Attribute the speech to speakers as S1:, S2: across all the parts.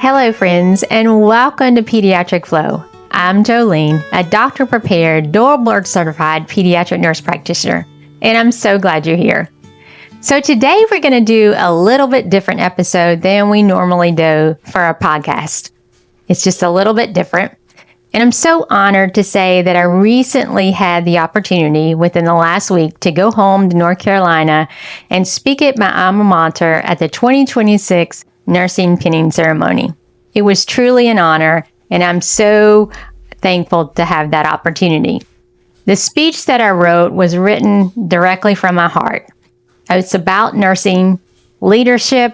S1: Hello, friends, and welcome to Pediatric Flow. I'm Jolene, a doctor-prepared, dual board-certified pediatric nurse practitioner, and I'm so glad you're here. So today we're going to do a little bit different episode than we normally do for our podcast. It's just a little bit different, and I'm so honored to say that I recently had the opportunity within the last week to go home to North Carolina and speak at my alma mater at the 2026 nursing pinning ceremony. It was truly an honor, and I'm so thankful to have that opportunity. The speech that I wrote was written directly from my heart. It's about nursing, leadership,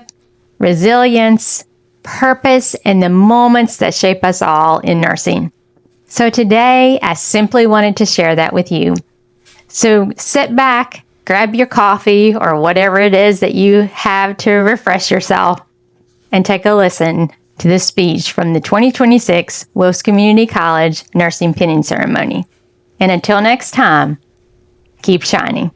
S1: resilience, purpose, and the moments that shape us all in nursing. So today, I simply wanted to share that with you. So sit back, grab your coffee or whatever it is that you have to refresh yourself, and take a listen to this speech from the 2026 Wilkes Community College Nursing Pinning Ceremony. And until next time, keep shining.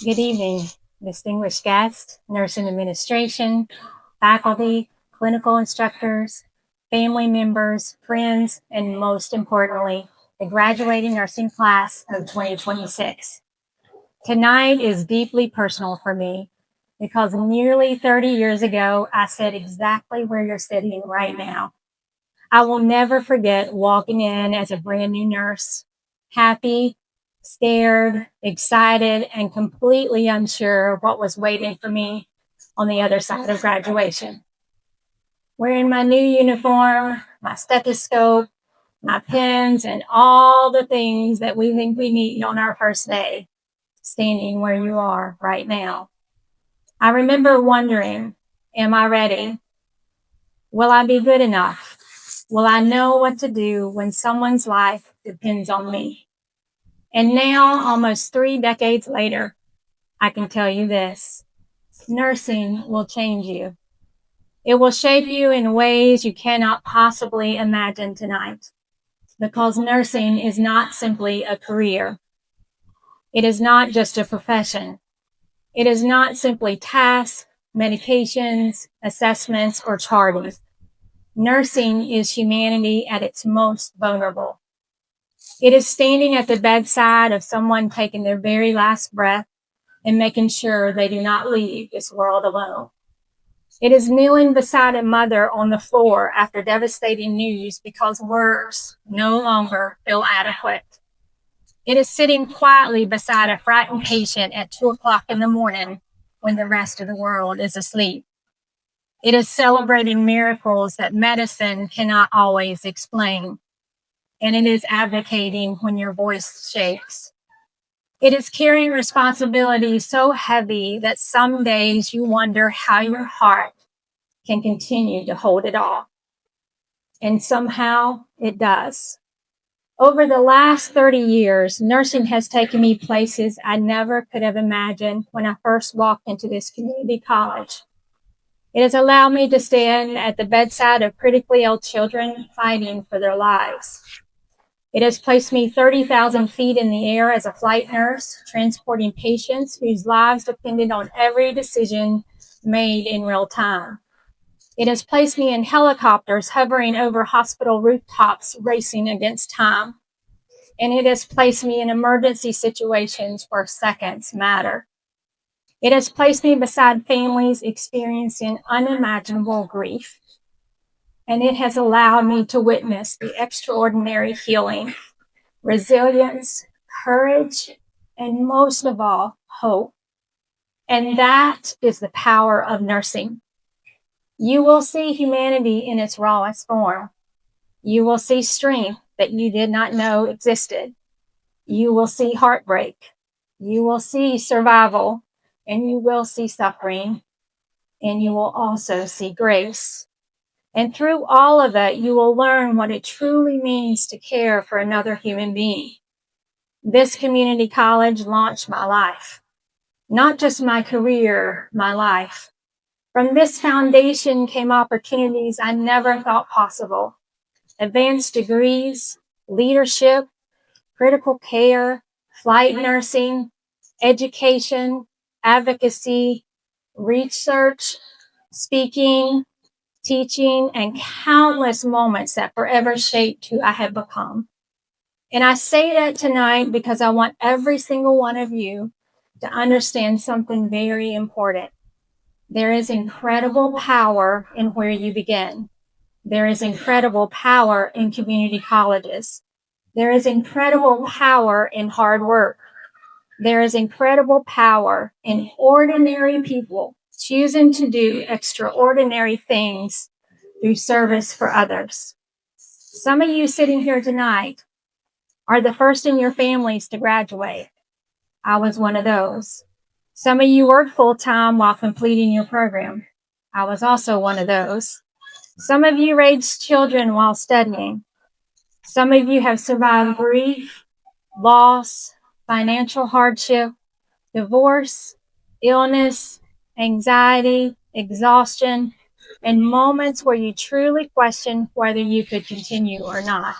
S2: Good evening, distinguished guests, nursing administration, faculty, clinical instructors, family members, friends, and most importantly, the graduating nursing class of 2026. Tonight is deeply personal for me because nearly 30 years ago, I sat exactly where you're sitting right now. I will never forget walking in as a brand new nurse, happy, scared, excited, and completely unsure of what was waiting for me on the other side of graduation. Wearing my new uniform, my stethoscope, my pens, and all the things that we think we need on our first day, standing where you are right now. I remember wondering, am I ready? Will I be good enough? Will I know what to do when someone's life depends on me? And now, almost 3 decades later, I can tell you this. Nursing will change you. It will shape you in ways you cannot possibly imagine tonight. Because nursing is not simply a career. It is not just a profession. It is not simply tasks, medications, assessments, or charting. Nursing is humanity at its most vulnerable. It is standing at the bedside of someone taking their very last breath and making sure they do not leave this world alone. It is kneeling beside a mother on the floor after devastating news because words no longer feel adequate. It is sitting quietly beside a frightened patient at 2:00 in the morning when the rest of the world is asleep. It is celebrating miracles that medicine cannot always explain. And it is advocating when your voice shakes. It is carrying responsibility so heavy that some days you wonder how your heart can continue to hold it all. And somehow it does. Over the last 30 years, nursing has taken me places I never could have imagined when I first walked into this community college. It has allowed me to stand at the bedside of critically ill children fighting for their lives. It has placed me 30,000 feet in the air as a flight nurse, transporting patients whose lives depended on every decision made in real time. It has placed me in helicopters hovering over hospital rooftops, racing against time. And it has placed me in emergency situations where seconds matter. It has placed me beside families experiencing unimaginable grief. And it has allowed me to witness the extraordinary healing, resilience, courage, and most of all, hope. And that is the power of nursing. You will see humanity in its rawest form. You will see strength that you did not know existed. You will see heartbreak. You will see survival, and you will see suffering, and you will also see grace. And through all of it, you will learn what it truly means to care for another human being. This community college launched my life. Not just my career, my life. From this foundation came opportunities I never thought possible. Advanced degrees, leadership, critical care, flight nursing, education, advocacy, research, speaking, teaching, and countless moments that forever shaped who I have become. And I say that tonight because I want every single one of you to understand something very important. There is incredible power in where you begin. There is incredible power in community colleges. There is incredible power in hard work. There is incredible power in ordinary people choosing to do extraordinary things through service for others. Some of you sitting here tonight are the first in your families to graduate. I was one of those. Some of you work full-time while completing your program. I was also one of those. Some of you raised children while studying. Some of you have survived grief, loss, financial hardship, divorce, illness, anxiety, exhaustion, and moments where you truly question whether you could continue or not.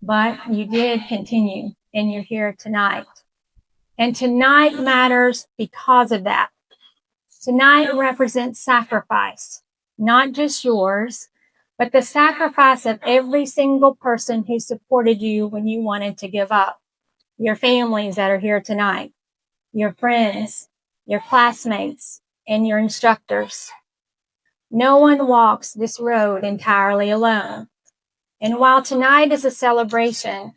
S2: But you did continue, and you're here tonight. And tonight matters because of that. Tonight represents sacrifice, not just yours, but the sacrifice of every single person who supported you when you wanted to give up. Your families that are here tonight, your friends, your classmates, and your instructors. No one walks this road entirely alone. And while tonight is a celebration,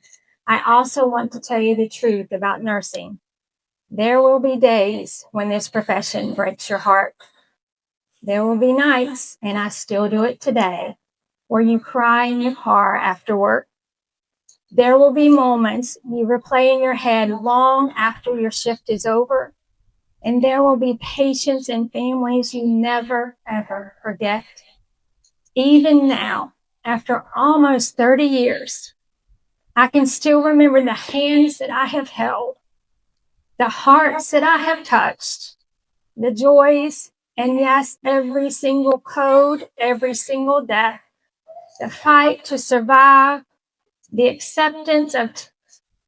S2: I also want to tell you the truth about nursing. There will be days when this profession breaks your heart. There will be nights, and I still do it today, where you cry in your car after work. There will be moments you replay in your head long after your shift is over. And there will be patients and families you never, ever forget. Even now, after almost 30 years, I can still remember the hands that I have held, the hearts that I have touched, the joys, and yes, every single code, every single death, the fight to survive, the acceptance of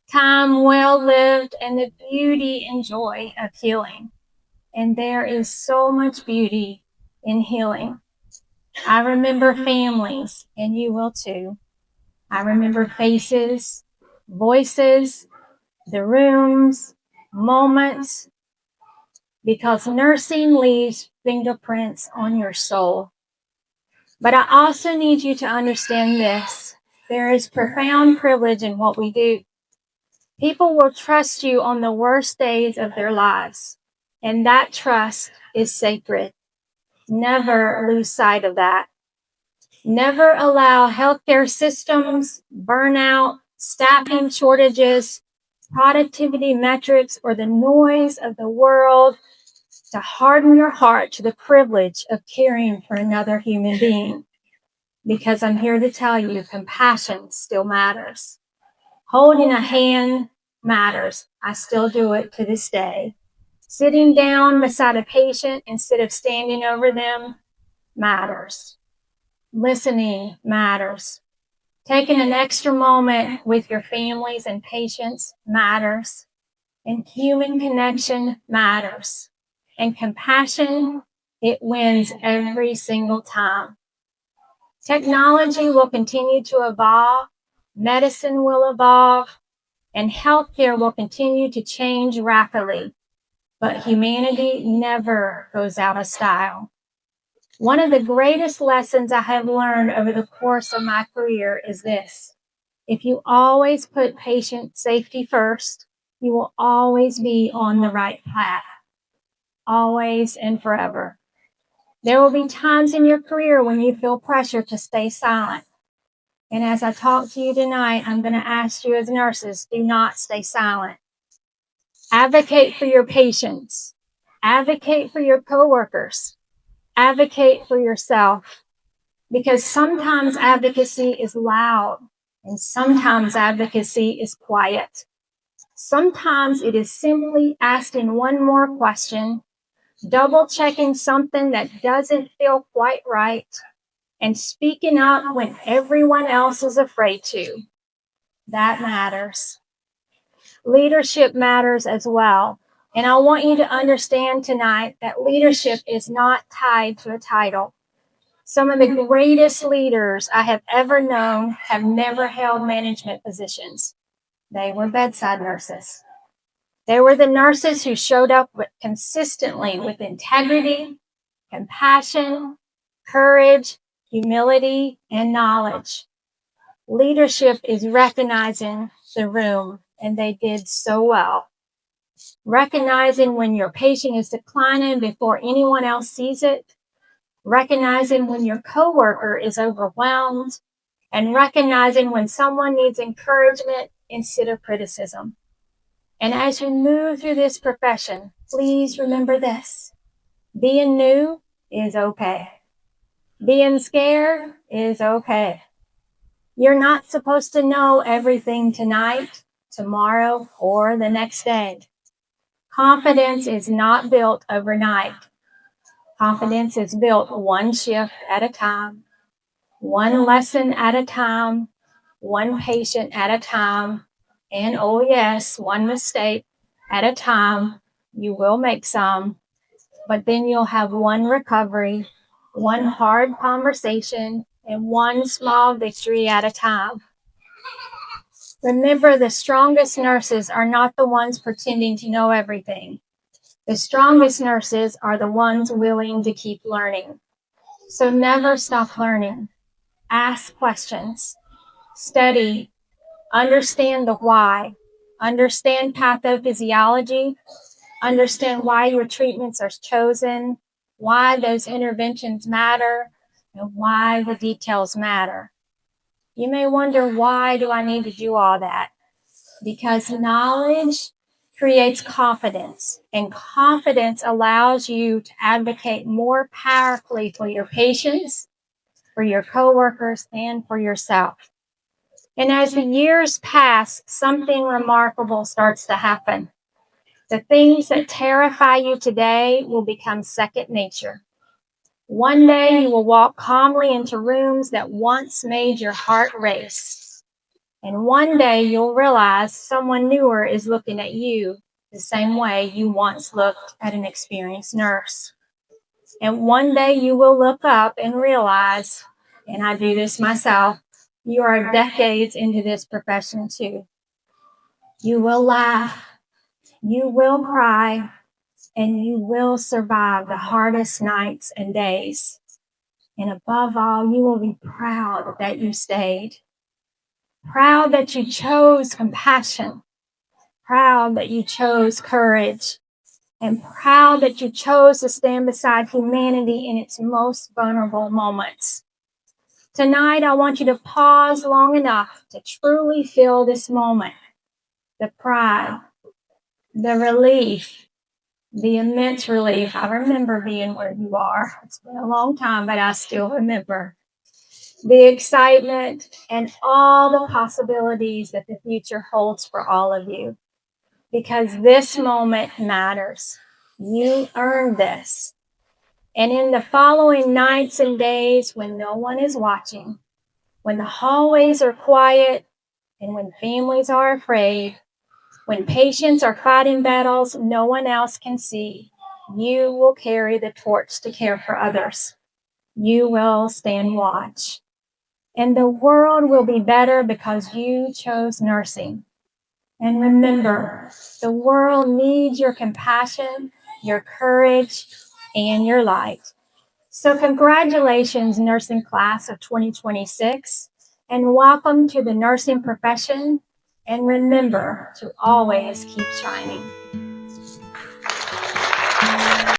S2: time well lived, and the beauty and joy of healing. And there is so much beauty in healing. I remember families, and you will too. I remember faces, voices, the rooms, moments, because nursing leaves fingerprints on your soul. But I also need you to understand this. There is profound privilege in what we do. People will trust you on the worst days of their lives, and that trust is sacred. Never lose sight of that. Never allow healthcare systems, burnout, staffing shortages, productivity metrics, or the noise of the world to harden your heart to the privilege of caring for another human being. Because I'm here to tell you, compassion still matters. Holding a hand matters. I still do it to this day. Sitting down beside a patient instead of standing over them matters. Listening matters. Taking an extra moment with your families and patients matters. And human connection matters. And compassion, it wins every single time. Technology will continue to evolve. Medicine will evolve. And healthcare will continue to change rapidly. But humanity never goes out of style. One of the greatest lessons I have learned over the course of my career is this. If you always put patient safety first, you will always be on the right path. Always and forever. There will be times in your career when you feel pressure to stay silent. And as I talk to you tonight, I'm going to ask you as nurses, do not stay silent. Advocate for your patients. Advocate for your coworkers. Advocate for yourself. Because sometimes advocacy is loud and sometimes advocacy is quiet. Sometimes it is simply asking one more question, double checking something that doesn't feel quite right, and speaking up when everyone else is afraid to. That matters. Leadership matters as well. And I want you to understand tonight that leadership is not tied to a title. Some of the greatest leaders I have ever known have never held management positions. They were bedside nurses. They were the nurses who showed up consistently with integrity, compassion, courage, humility, and knowledge. Leadership is recognizing the room, and they did so well. Recognizing when your patient is declining before anyone else sees it, recognizing when your coworker is overwhelmed, and recognizing when someone needs encouragement instead of criticism. And as you move through this profession, please remember this. Being new is okay. Being scared is okay. You're not supposed to know everything tonight, tomorrow, or the next day. Confidence is not built overnight. Confidence is built one shift at a time, one lesson at a time, one patient at a time, and oh yes, one mistake at a time. You will make some, but then you'll have one recovery, one hard conversation, and one small victory at a time. Remember, the strongest nurses are not the ones pretending to know everything. The strongest nurses are the ones willing to keep learning. So never stop learning. Ask questions. Study. Understand the why. Understand pathophysiology. Understand why your treatments are chosen, why those interventions matter, and why the details matter. You may wonder, why do I need to do all that? Because knowledge creates confidence, and confidence allows you to advocate more powerfully for your patients, for your coworkers, and for yourself. And as the years pass, something remarkable starts to happen. The things that terrify you today will become second nature. One day you will walk calmly into rooms that once made your heart race. And one day you'll realize someone newer is looking at you the same way you once looked at an experienced nurse. And one day you will look up and realize, and I do this myself, you are decades into this profession too. You will laugh, you will cry, and you will survive the hardest nights and days. And above all, you will be proud that you stayed. Proud that you chose compassion. Proud that you chose courage. And proud that you chose to stand beside humanity in its most vulnerable moments. Tonight, I want you to pause long enough to truly feel this moment. The pride, the relief, the immense relief. I remember being where you are. It's been a long time, but I still remember. The excitement and all the possibilities that the future holds for all of you. Because this moment matters. You earned this. And in the following nights and days when no one is watching, when the hallways are quiet, and when families are afraid, when patients are fighting battles no one else can see, you will carry the torch to care for others. You will stand watch. And the world will be better because you chose nursing. And remember, the world needs your compassion, your courage, and your light. So congratulations, nursing class of 2026, and welcome to the nursing profession. And remember to always keep shining.